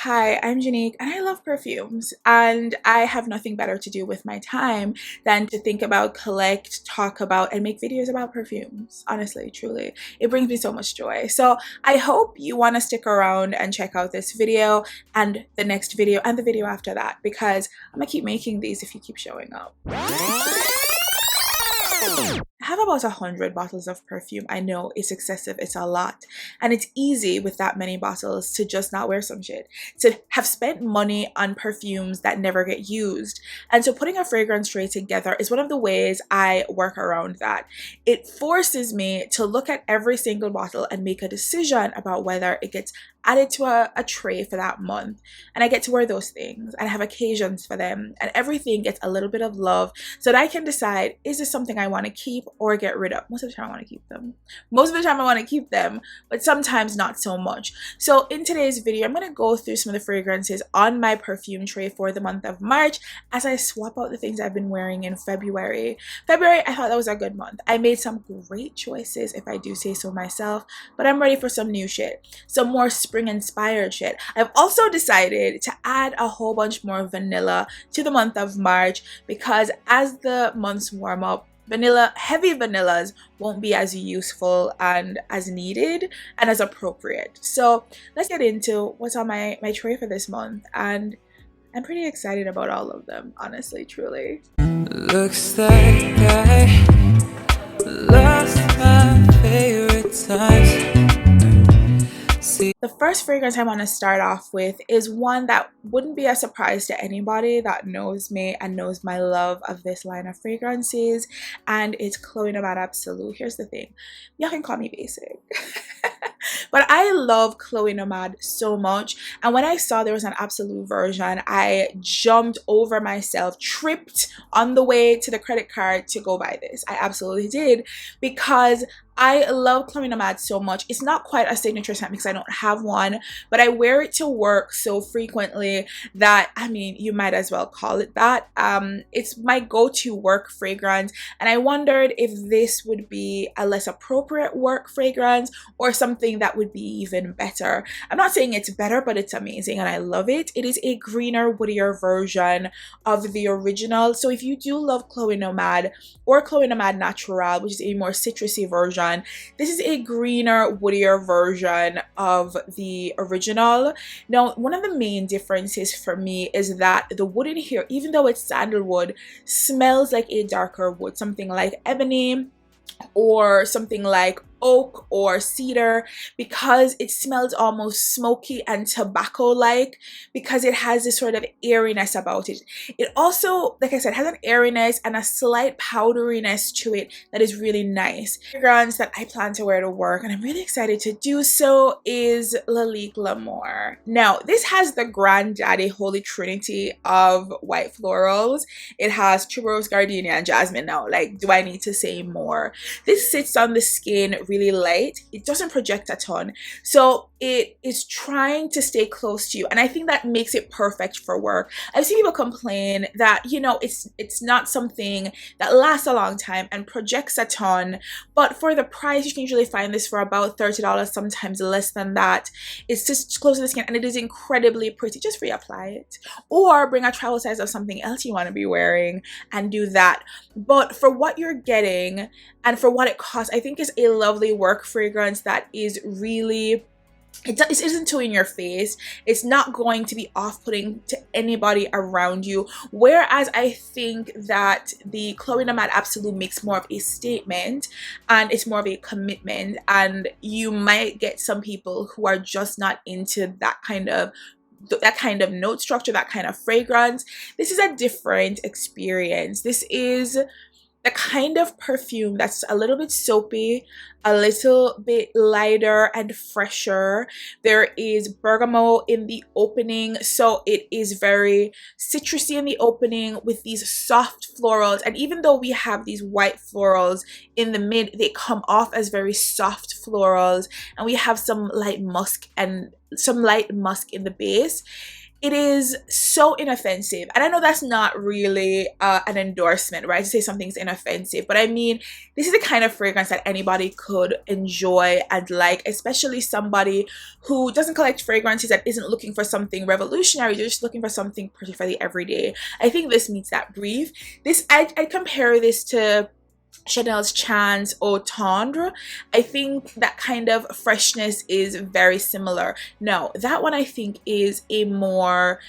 Hi, I'm Janique and I love perfumes, and I have nothing better to do with my time than to think about, collect, talk about, and make videos about perfumes. Honestly, truly, it brings me so much joy. So I hope you want to stick around and check out this video and the next video and the video after that, because I'm gonna keep making these if you keep showing up. I have about 100 bottles of perfume. I know it's excessive, it's a lot, and it's easy with that many bottles to just not wear some shit, to have spent money on perfumes that never get used. And so putting a fragrance tray together is one of the ways I work around that. It forces me to look at every single bottle and make a decision about whether it gets added to a tray for that month, and I get to wear those things and have occasions for them, and everything gets a little bit of love so that I can decide, is this something I want to keep or get rid of? Most of the time I want to keep them. Most of the time I want to keep them, but sometimes not so much. So in today's video, I'm going to go through some of the fragrances on my perfume tray for the month of March as I swap out the things I've been wearing in February. I thought that was a good month. I made some great choices, if I do say so myself, but I'm ready for some new shit, some more spring inspired shit. I've also decided to add a whole bunch more vanilla to the month of March, because as the months warm up, heavy vanillas won't be as useful and as needed and as appropriate. So let's get into what's on my tray for this month, and I'm pretty excited about all of them, honestly, truly. Looks like I lost my favorite times. The first fragrance I want to start off with is one that wouldn't be a surprise to anybody that knows me and knows my love of this line of fragrances, and it's Nomad Absolu. Here's the thing, y'all can call me basic, but I love Nomad so much, and when I saw there was an Absolu version, I jumped over myself, tripped on the way to the credit card to go buy this. I absolutely did, because I love Nomad so much. It's not quite a signature scent because I don't have one, but I wear it to work so frequently that, I mean, you might as well call it that. It's my go-to work fragrance, and I wondered if this would be a less appropriate work fragrance or something that would be even better. I'm not saying it's better, but it's amazing and I love it. It is a greener, woodier version of the original. So if you do love Chloe Nomad or Chloe Nomad Natural, which is a more citrusy version, this is a greener, woodier version of the original. Now, one of the main differences for me is that the wood in here, even though it's sandalwood, smells like a darker wood, something like ebony or something like oak or cedar, because it smells almost smoky and tobacco like, because it has this sort of airiness about it. It also, like I said, has an airiness and a slight powderiness to it that is really nice. The fragrance that I plan to wear to work, and I'm really excited to do so, is Lalique L'Amour. Now, this has the granddaddy holy trinity of white florals. It has tuberose, gardenia, and jasmine. Now, like, do I need to say more? This sits on the skin really light. It doesn't project a ton, so it is trying to stay close to you, and I think that makes it perfect for work. I've seen people complain that, you know, it's not something that lasts a long time and projects a ton, but for the price you can usually find this for about $30, sometimes less than that. It's just close to the skin and it is incredibly pretty. Just reapply it or bring a travel size of something else you want to be wearing and do that. But for what you're getting and for what it costs, I think is a lovely work fragrance that is really, it isn't too in your face. It's not going to be off-putting to anybody around you, whereas I think that the Chloe Nomad Absolu makes more of a statement and it's more of a commitment, and you might get some people who are just not into that kind of note structure, that kind of fragrance. This is a different experience. This is the kind of perfume that's a little bit soapy, a little bit lighter and fresher. There is bergamot in the opening, so it is very citrusy in the opening with these soft florals, and even though we have these white florals in the mid, they come off as very soft florals, and we have some light musk in the base. It is so inoffensive. And I know that's not really an endorsement, right? To say something's inoffensive. But I mean, this is the kind of fragrance that anybody could enjoy and like, especially somebody who doesn't collect fragrances, that isn't looking for something revolutionary. They're just looking for something pretty for the everyday. I think this meets that brief. This, I compare this to Chanel's Chance Eau Tendre. I think that kind of freshness is very similar. No, that one I think is a more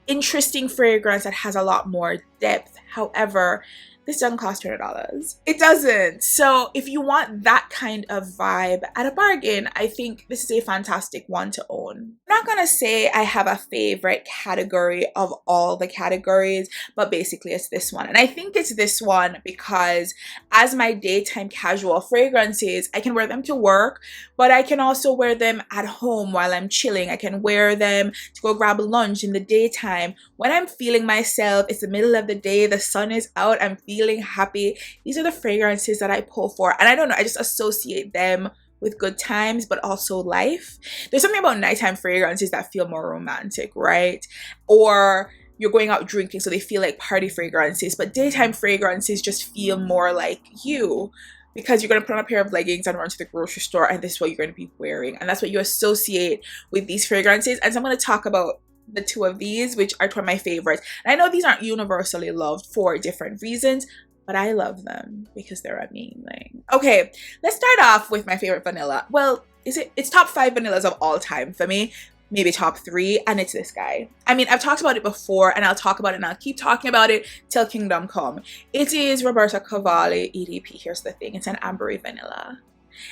interesting fragrance that has a lot more depth. However, this doesn't cost $200. It doesn't. So if you want that kind of vibe at a bargain, I think this is a fantastic one to own. I'm not gonna say I have a favorite category of all the categories, but basically it's this one. And I think it's this one because as my daytime casual fragrances, I can wear them to work, but I can also wear them at home while I'm chilling. I can wear them to go grab lunch in the daytime. When I'm feeling myself, it's the middle of the day, the sun is out, I'm feeling happy. These are the fragrances that I pull for. And I don't know, I just associate them with good times, but also life. There's something about nighttime fragrances that feel more romantic, right? Or you're going out drinking, so they feel like party fragrances, but daytime fragrances just feel more like you, because you're going to put on a pair of leggings and run to the grocery store, and this is what you're going to be wearing, and that's what you associate with these fragrances. And so I'm going to talk about the two of these, which are two of my favorites. And I know these aren't universally loved for different reasons, but I love them because they're amazing. Okay, let's start off with my favorite vanilla. Well, it's top 5 vanillas of all time for me, maybe top 3, and it's this guy. I mean, I've talked about it before, and I'll talk about it and I'll keep talking about it till kingdom come. It is Roberto Cavalli EDP. Here's the thing, it's an ambery vanilla.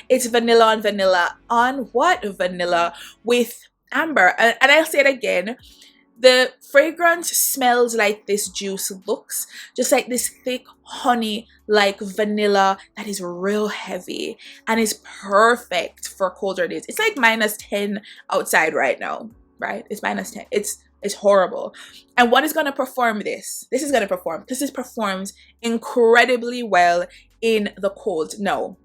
It's vanilla on vanilla on what? Vanilla with amber. And I'll say it again, the fragrance smells like this juice looks, just like this thick honey like vanilla that is real heavy and is perfect for colder days. It's like -10 outside right now, right? It's -10. It's horrible. And what is going to perform this? This is going to perform because this performs incredibly well in the cold. No,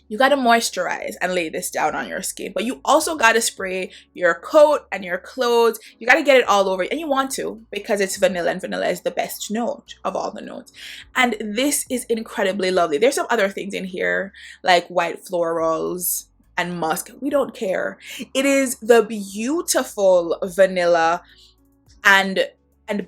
you got to moisturize and lay this down on your skin, but you also got to spray your coat and your clothes. You got to get it all over, and you want to because it's vanilla, and vanilla is the best note of all the notes. And this is incredibly lovely. There's some other things in here like white florals and musk. We don't care. It is the beautiful vanilla and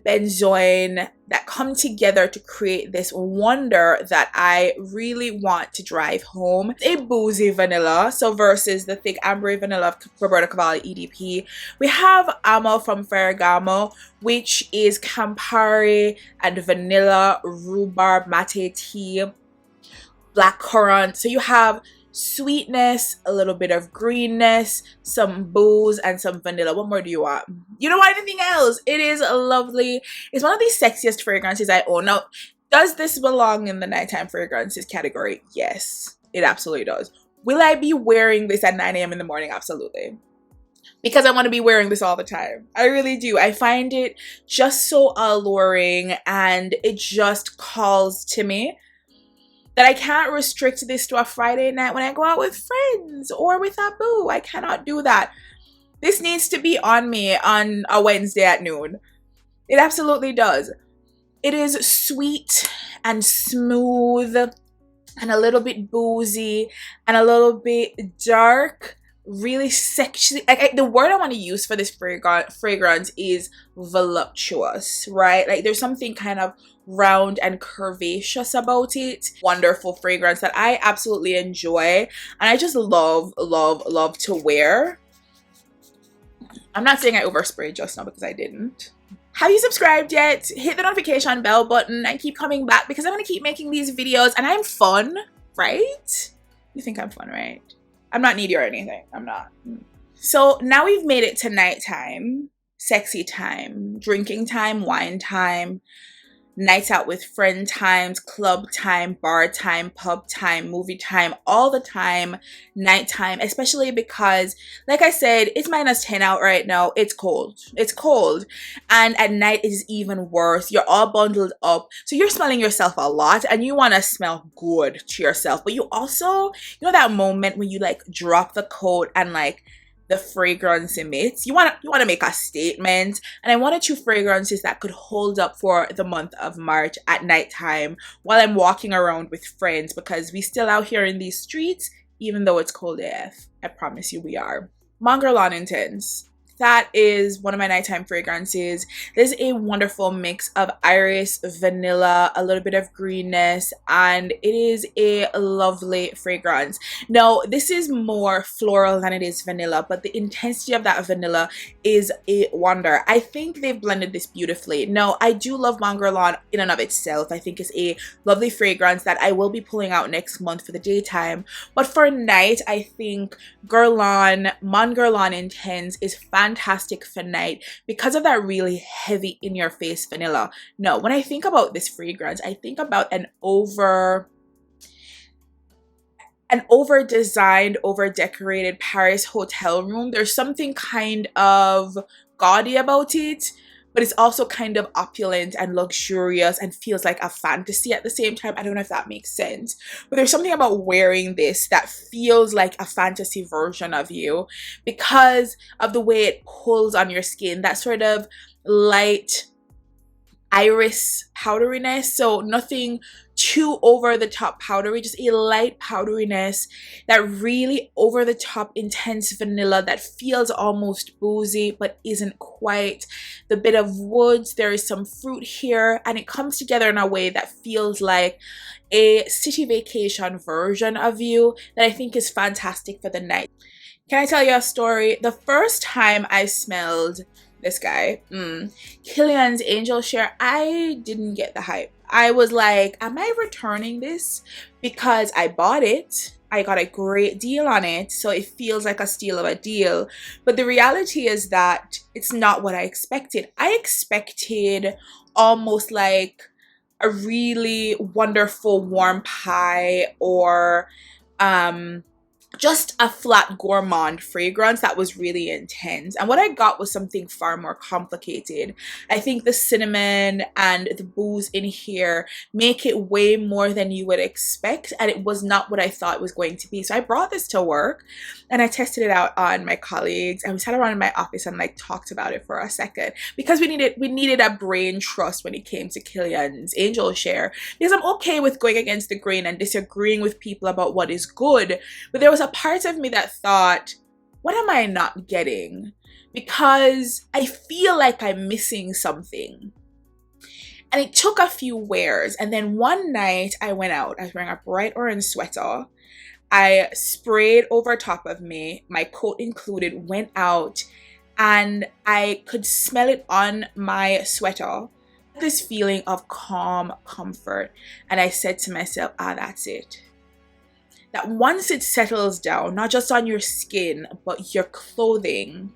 benzoin that come together to create this wonder that I really want to drive home. A boozy vanilla, so versus the thick ambery vanilla of Roberto Cavalli EDP. We have Amo from Ferragamo, which is Campari and vanilla, rhubarb, mate tea, blackcurrant. So you have sweetness, a little bit of greenness, some booze, and some vanilla. What more do you want? You don't want anything else. It is lovely. It's one of the sexiest fragrances I own. Now, does this belong in the nighttime fragrances category? Yes, it absolutely does. Will I be wearing this at 9 a.m. in the morning? Absolutely. Because I want to be wearing this all the time. I really do. I find it just so alluring, and it just calls to me that I can't restrict this to a Friday night when I go out with friends or with a boo. I cannot do that. This needs to be on me on a Wednesday at noon. It absolutely does. It is sweet and smooth and a little bit boozy and a little bit dark. Really sexy. The word I want to use for this fragrance is voluptuous, right? Like there's something kind of round and curvaceous about it. Wonderful fragrance that I absolutely enjoy, and I just love to wear. I'm not saying I oversprayed just now because I didn't. Have you subscribed yet? Hit the notification bell button and keep coming back because I'm going to keep making these videos, and I'm fun, right? You think I'm fun, right? I'm not needy or anything. I'm not. So now we've made it to nighttime, sexy time, drinking time, wine time, nights out with friend times, club time, bar time, pub time, movie time, all the time, nighttime, especially because, like I said, it's -10 out right now. It's cold. It's cold. And at night it is even worse. You're all bundled up. So you're smelling yourself a lot and you want to smell good to yourself. But you also, you know that moment when you like drop the coat and like the fragrance emits. You want to make a statement, and I wanted two fragrances that could hold up for the month of March at nighttime while I'm walking around with friends, because we still out here in these streets even though it's cold AF. I promise you we are. Mugler Alien Intense. That is one of my nighttime fragrances. There's a wonderful mix of iris, vanilla, a little bit of greenness, and it is a lovely fragrance. Now, this is more floral than it is vanilla, but the intensity of that vanilla is a wonder. I think they've blended this beautifully. Now, I do love Mugler Alien in and of itself. I think it's a lovely fragrance that I will be pulling out next month for the daytime. But for night, I think Mugler Alien Intense is fantastic for night because of that really heavy in your face vanilla. No, when I think about this fragrance, I think about an over designed, over decorated Paris hotel room. There's something kind of gaudy about it, but it's also kind of opulent and luxurious and feels like a fantasy at the same time. I don't know if that makes sense, but there's something about wearing this that feels like a fantasy version of you because of the way it pulls on your skin, that sort of light iris powderiness. So nothing too over the top powdery, just a light powderiness, that really over the top intense vanilla that feels almost boozy but isn't quite. The bit of woods, there is some fruit here, and it comes together in a way that feels like a city vacation version of you that I think is fantastic for the night. Can I tell you a story? The first time I smelled this guy, Killian's Angel Share, I didn't get the hype. I was like, am I returning this? Because I bought it. I got a great deal on it, so it feels like a steal of a deal. But the reality is that it's not what I expected. I expected almost like a really wonderful warm pie, or just a flat gourmand fragrance that was really intense. And what I got was something far more complicated. I think the cinnamon and the booze in here make it way more than you would expect, and it was not what I thought it was going to be. So I brought this to work and I tested it out on my colleagues, and we sat around in my office and like talked about it for a second, because we needed a brain trust when it came to Kilian's Angel Share, because I'm okay with going against the grain and disagreeing with people about what is good, but there was a part of me that thought, what am I not getting? Because I feel like I'm missing something. And it took a few wears, and then one night I went out. I was wearing a bright orange sweater. I sprayed over top of me, my coat included, went out, and I could smell it on my sweater. This feeling of calm comfort, and I said to myself, that's it. That once it settles down, not just on your skin, but your clothing,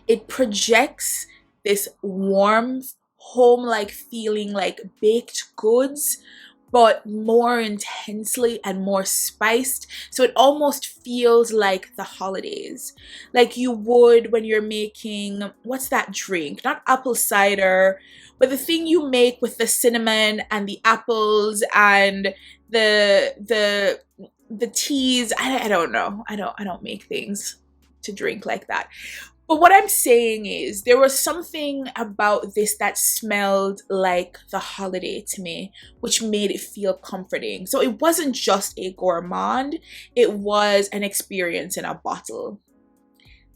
it projects this warm, home-like feeling, like baked goods, but more intensely and more spiced. So it almost feels like the holidays, like you would when you're making, what's that drink? Not apple cider, but the thing you make with the cinnamon and the apples and the teas. I don't know. I don't make things to drink like that. But what I'm saying is there was something about this that smelled like the holiday to me, which made it feel comforting. So it wasn't just a gourmand, it was an experience in a bottle.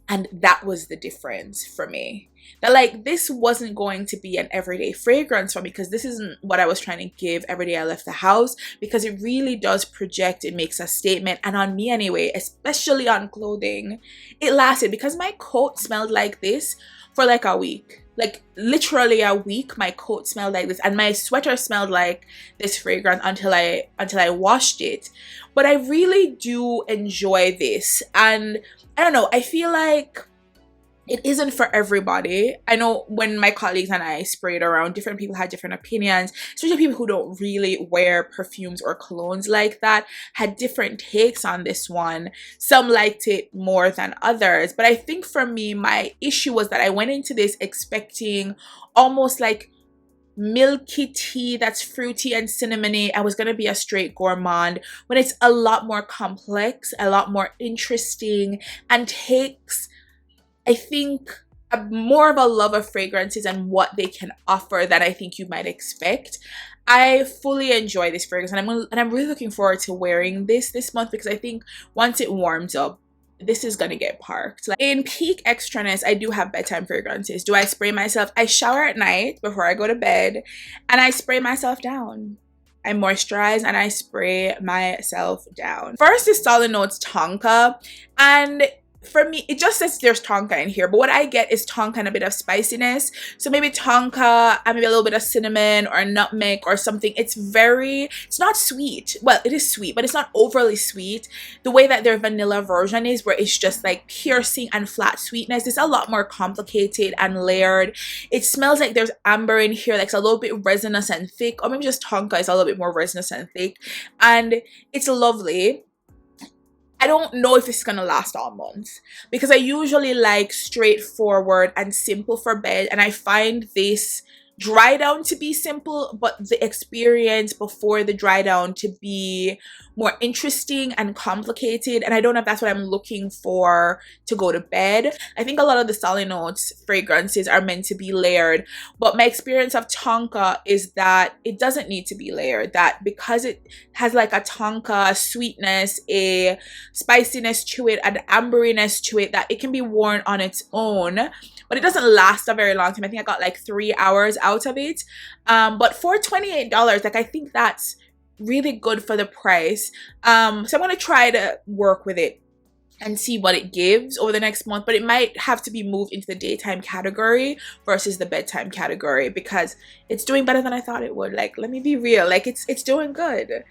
And that was the difference for me. That like this wasn't going to be an everyday fragrance for me, because this isn't what I was trying to give every day I left the house, because it really does project, it makes a statement. And on me anyway, especially on clothing, it lasted, because my coat smelled like this for like a week. Like literally a week, my coat smelled like this, and my sweater smelled like this fragrance until I washed it. But I really do enjoy this, and I don't know, I feel like it isn't for everybody. I know when my colleagues and I sprayed around, different people had different opinions, especially people who don't really wear perfumes or colognes like that had different takes on this one. Some liked it more than others, but I think for me, my issue was that I went into this expecting almost like milky tea that's fruity and cinnamony. I was gonna be a straight gourmand when it's a lot more complex, a lot more interesting, and takes, I think, more of a love of fragrances and what they can offer than I think you might expect. I fully enjoy this fragrance, and I'm really looking forward to wearing this month, because I think once it warms up, this is gonna get parked. Like, in peak extraness, I do have bedtime fragrances. Do I spray myself? I shower at night before I go to bed, and I spray myself down. I moisturize and I spray myself down. First is Solinotes Tonka, and for me, it just says there's tonka in here, but what I get is tonka and a bit of spiciness. So maybe tonka and maybe a little bit of cinnamon or nutmeg or something. It's not sweet. Well, it is sweet, but it's not overly sweet. The way that their vanilla version is, where it's just like piercing and flat sweetness, it's a lot more complicated and layered. It smells like there's amber in here, like it's a little bit resinous and thick, or maybe just tonka is a little bit more resinous and thick, and it's lovely. I don't know if it's gonna last all month, because I usually like straightforward and simple for bed, and I find this dry down to be simple, but the experience before the dry down to be more interesting and complicated, and I don't know if that's what I'm looking for to go to bed. I think a lot of the Solinotes fragrances are meant to be layered, but my experience of tonka is that it doesn't need to be layered, that because it has like a tonka, a sweetness, a spiciness to it, an amberiness to it, that it can be worn on its own, but it doesn't last a very long time. I think I got like 3 hours out of it, but for $28, like I think that's really good for the price. So I'm gonna try to work with it and see what it gives over the next month, but it might have to be moved into the daytime category versus the bedtime category, because it's doing better than I thought it would. Like, let me be real, like it's doing good.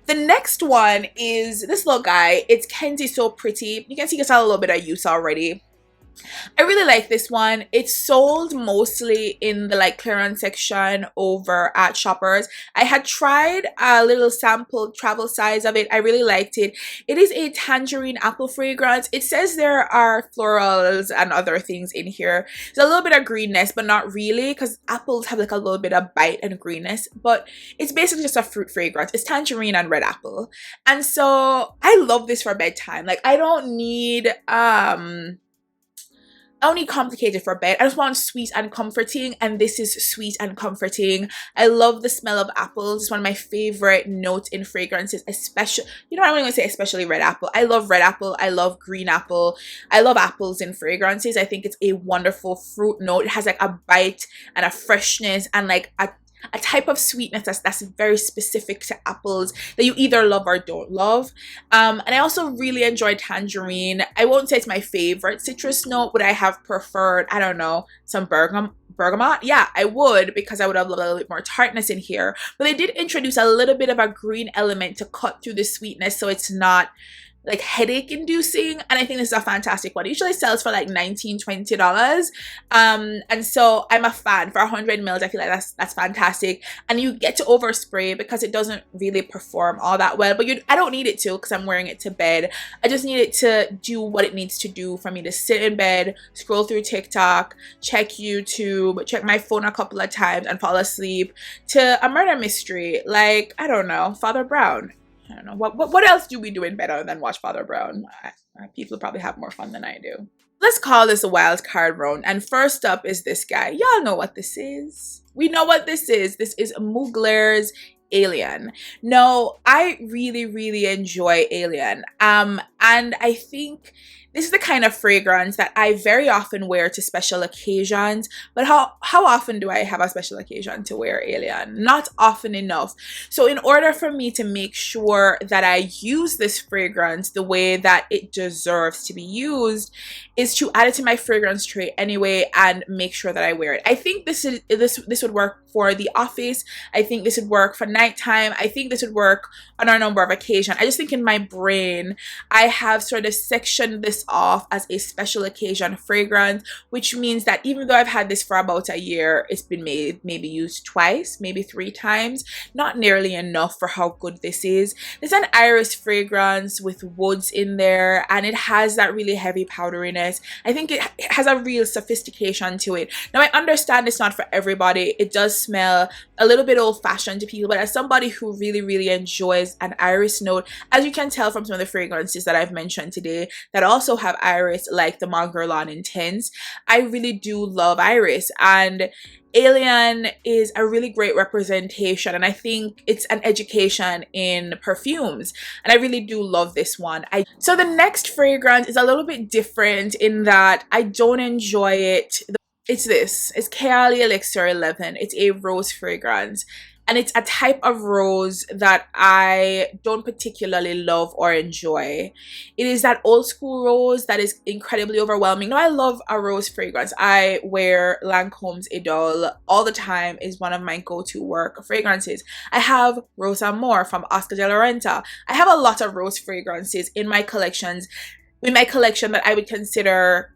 The next one is this little guy. It's Kenzie So Pretty. You can see it's got a little bit of use already. I really like this one. It's sold mostly in the like clearance section over at Shoppers. I had tried a little sample travel size of it. I really liked it. It is a tangerine apple fragrance. It says there are florals and other things in here. There's a little bit of greenness, but not really, because apples have like a little bit of bite and greenness, but it's basically just a fruit fragrance. It's tangerine and red apple. And so I love this for bedtime. Like, I don't need complicated for bed. I just want sweet and comforting, and this is sweet and comforting. I love the smell of apples. It's one of my favorite notes in fragrances, especially, you know what, I'm going to say especially red apple. I love red apple. I love green apple. I love apples in fragrances. I think it's a wonderful fruit note. It has like a bite and a freshness and like a type of sweetness that's very specific to apples that you either love or don't love. And I also really enjoy tangerine. I won't say it's my favorite citrus note. Would I have preferred, I don't know, some bergamot? Yeah, I would, because I would have loved a little bit more tartness in here. But they did introduce a little bit of a green element to cut through the sweetness, so it's not like headache inducing, and I think this is a fantastic one. It usually sells for like $19-20, and so I'm a fan. For 100 mils, I feel like that's fantastic, and you get to overspray because it doesn't really perform all that well, but I don't need it to, because I'm wearing it to bed. I just need it to do what it needs to do for me to sit in bed, scroll through TikTok, check YouTube, check my phone a couple of times, and fall asleep to a murder mystery like, I don't know, Father Brown. I don't know, what else do we do in bed other than watch Father Brown? People probably have more fun than I do. Let's call this a wild card round, and first up is this guy. Y'all know what this is. We know what this is. This is Mugler's Alien. No, I really enjoy Alien, and I think this is the kind of fragrance that I very often wear to special occasions. But how often do I have a special occasion to wear Alien? Not often enough. So in order for me to make sure that I use this fragrance the way that it deserves to be used, is to add it to my fragrance tray anyway and make sure that I wear it. I think this would work for the office. I think this would work for nighttime. I think this would work on a number of occasions. I just think in my brain I have sort of sectioned this off as a special occasion fragrance, which means that even though I've had this for about a year, it's been made, maybe used twice, maybe 3 times. Not nearly enough for how good this is. It's an iris fragrance with woods in there, and it has that really heavy powderiness. I think it has a real sophistication to it. Now, I understand it's not for everybody. It does smell a little bit old-fashioned to people, but as somebody who really enjoys an iris note, as you can tell from some of the fragrances that I've mentioned today that also have iris, like the Mugler Alien Intense, I really do love iris, and Alien is a really great representation, and I think it's an education in perfumes, and I really do love this one. So the next fragrance is a little bit different in that I don't enjoy it. It's Kayali Elixir 11. It's a rose fragrance, and it's a type of rose that I don't particularly love or enjoy. It is that old school rose that is incredibly overwhelming. Now, I love a rose fragrance. I wear Lancome's Idole all the time. Is one of my go-to work fragrances. I have Rose Amour from Oscar de la Renta. I have a lot of rose fragrances in my collection that I would consider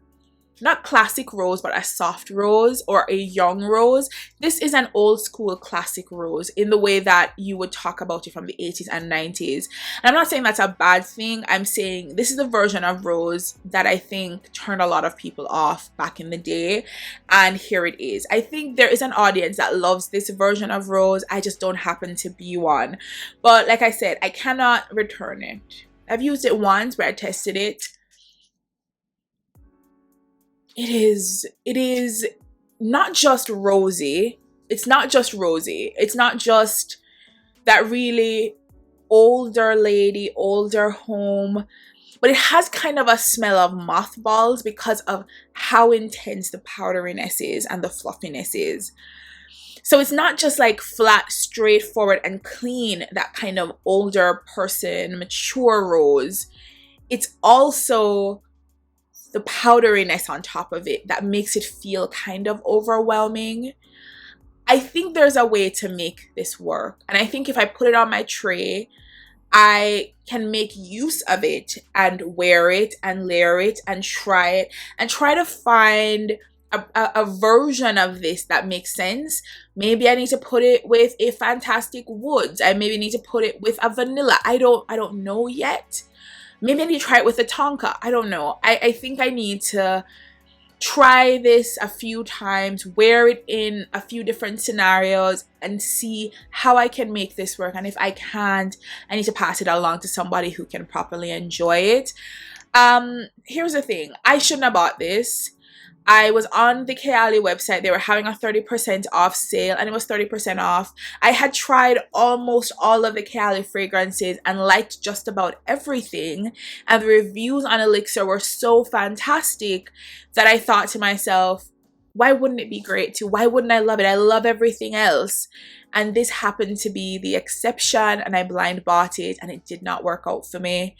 not classic rose, but a soft rose or a young rose. This is an old school classic rose in the way that you would talk about it from the 80s and 90s. And I'm not saying that's a bad thing. I'm saying this is a version of rose that I think turned a lot of people off back in the day. And here it is. I think there is an audience that loves this version of rose. I just don't happen to be one. But like I said, I cannot return it. I've used it once where I tested it. It is not just rosy. It's not just rosy. It's not just that really older lady, older home, but it has kind of a smell of mothballs because of how intense the powderiness is and the fluffiness is. So it's not just like flat, straightforward and clean, that kind of older person, mature rose. It's also the powderiness on top of it that makes it feel kind of overwhelming. I think there's a way to make this work. And I think if I put it on my tray, I can make use of it and wear it and layer it and try to find a version of this that makes sense. Maybe I need to put it with a fantastic woods. I maybe need to put it with a vanilla. I don't know yet. Maybe I need to try it with a Tonka. I don't know. I think I need to try this a few times, wear it in a few different scenarios, and see how I can make this work. And if I can't, I need to pass it along to somebody who can properly enjoy it. Here's the thing. I shouldn't have bought this. I was on the Kayali website. They were having a 30% off sale, and it was 30% off. I had tried almost all of the Kayali fragrances and liked just about everything. And the reviews on Elixir were so fantastic that I thought to myself, why wouldn't it be great too? Why wouldn't I love it? I love everything else. And this happened to be the exception, and I blind bought it, and it did not work out for me.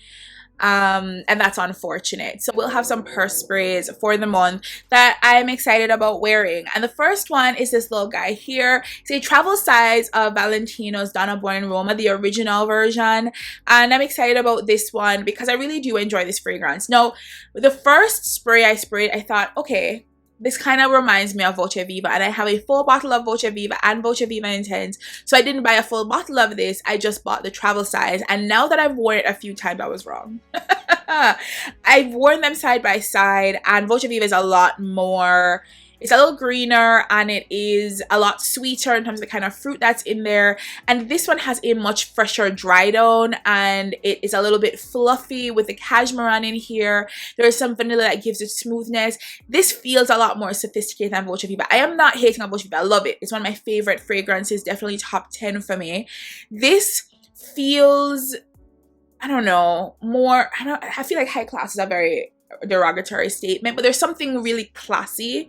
And that's unfortunate. So we'll have some purse sprays for the month that I'm excited about wearing. And the first one is this little guy here. It's a travel size of Valentino's Donna Born in Roma, the original version. And I'm excited about this one because I really do enjoy this fragrance. Now, the first spray I sprayed, I thought, okay, this kind of reminds me of Voce Viva, and I have a full bottle of Voce Viva and Voce Viva Intense, so I didn't buy a full bottle of this. I just bought the travel size, and now that I've worn it a few times, I was wrong. I've worn them side by side, and Voce Viva is a lot more, it's a little greener, and it is a lot sweeter in terms of the kind of fruit that's in there. And this one has a much fresher dry down, and it is a little bit fluffy with the cashmere in here. There is some vanilla that gives it smoothness. This feels a lot more sophisticated than Voce Viva. I am not hating on Voce Viva. I love it. It's one of my favorite fragrances, definitely top 10 for me. This feels, I don't know, more, I feel like high class is a very derogatory statement, but there's something really classy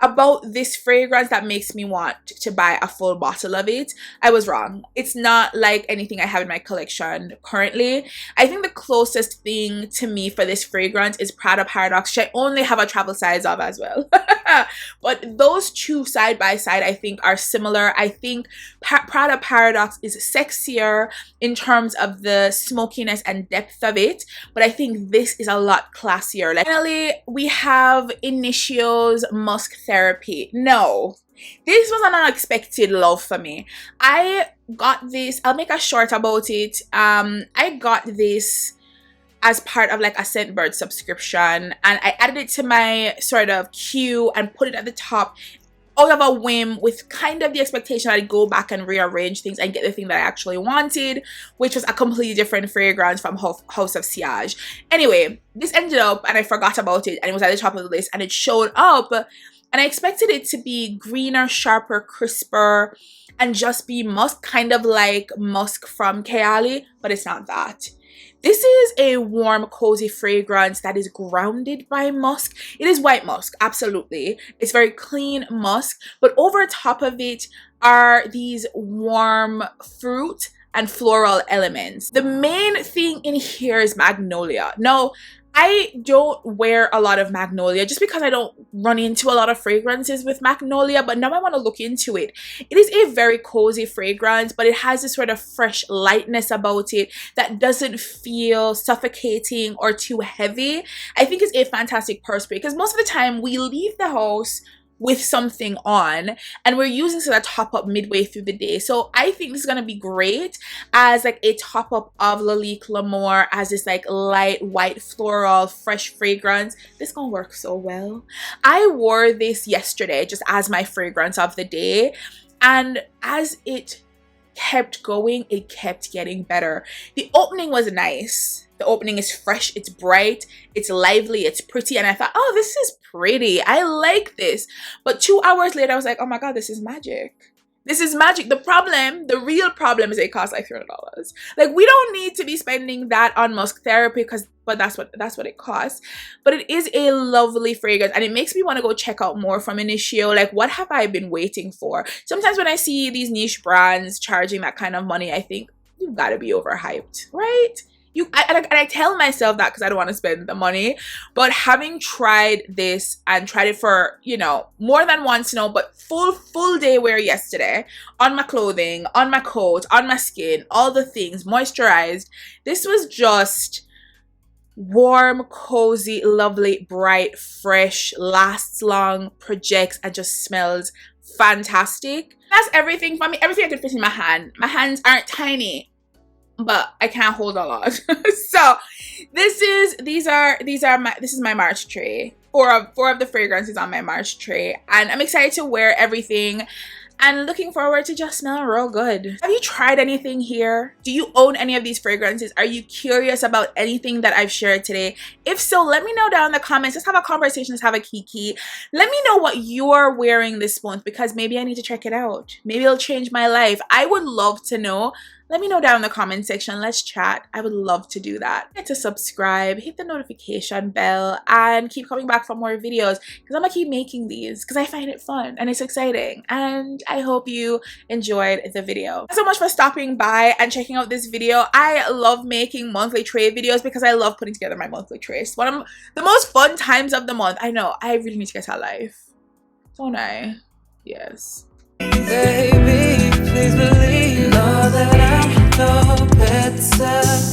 about this fragrance that makes me want to buy a full bottle of it. I was wrong. It's not like anything I have in my collection currently. I think the closest thing to me for this fragrance is Prada Paradox, which I only have a travel size of as well. But those two side by side I think are similar. I think Prada Paradox is sexier in terms of the smokiness and depth of it, but I think this is a lot classier. Like, finally, we have Initio's Musk Therapy. No, this was an unexpected love for me. I got this, I'll make a short about it. I got this as part of like a Scentbird subscription, and I added it to my sort of queue and put it at the top out of a whim, with kind of the expectation I'd go back and rearrange things and get the thing that I actually wanted, which was a completely different fragrance from House of Siage. Anyway, this ended up, and I forgot about it, and it was at the top of the list, and it showed up, and I expected it to be greener, sharper, crisper, and just be musk, kind of like Musk from Kayali, but it's not that. This is a warm, cozy fragrance that is grounded by musk. It is white musk, absolutely. It's very clean musk, but over top of it are these warm fruit and floral elements. The main thing in here is magnolia. Now, I don't wear a lot of magnolia just because I don't run into a lot of fragrances with magnolia, but now I want to look into it. It is a very cozy fragrance, but it has this sort of fresh lightness about it that doesn't feel suffocating or too heavy. I think it's a fantastic purse spray because most of the time we leave the house with something on and we're using this as a top up midway through the day. So I think this is gonna be great as like a top up of Lalique L'Amour, as this like light white floral fresh fragrance. This is gonna work so well. I wore this yesterday just as my fragrance of the day, and as it kept going, it kept getting better. The opening was nice. The opening is fresh, it's bright, it's lively, it's pretty, and I thought, oh, this is pretty. I like this. But 2 hours later, I was like, oh my god, this is magic. This is magic. The problem, the real problem is it costs like $300. Like, we don't need to be spending that on musk therapy, but that's what it costs. But it is a lovely fragrance, and it makes me want to go check out more from Initio. Like, what have I been waiting for? Sometimes when I see these niche brands charging that kind of money, I think you've got to be overhyped, right? And I tell myself that because I don't want to spend the money, but having tried this and tried it for, you know, more than once, you know, but full day wear yesterday, on my clothing, on my coat, on my skin, all the things, moisturized, this was just warm, cozy, lovely, bright, fresh, lasts long, projects, and just smells fantastic. That's everything for me. Everything I could fit in my hand. My hands aren't tiny, but I can't hold a lot. So this is my March tray. Four of the fragrances on my March tray, and I'm excited to wear everything and looking forward to just smelling real good. Have you tried anything here? Do you own any of these fragrances? Are you curious about anything that I've shared today? If so, let me know down in the comments. Let's have a conversation. Let's have a kiki. Let me know what you're wearing this month, because maybe I need to check it out. Maybe it'll change my life. I would love to know. Let me know down in the comment section. Let's chat. I would love to do that. Hit to subscribe, hit the notification bell, and keep coming back for more videos, because I'm gonna keep making these because I find it fun and it's exciting, and I hope you enjoyed the video. Thanks so much for stopping by and checking out this video. I love making monthly tray videos because I love putting together my monthly trays. One of the most fun times of the month. I know, I really need to get a life, don't I? Yes. Baby, please believe, know that I'm no better.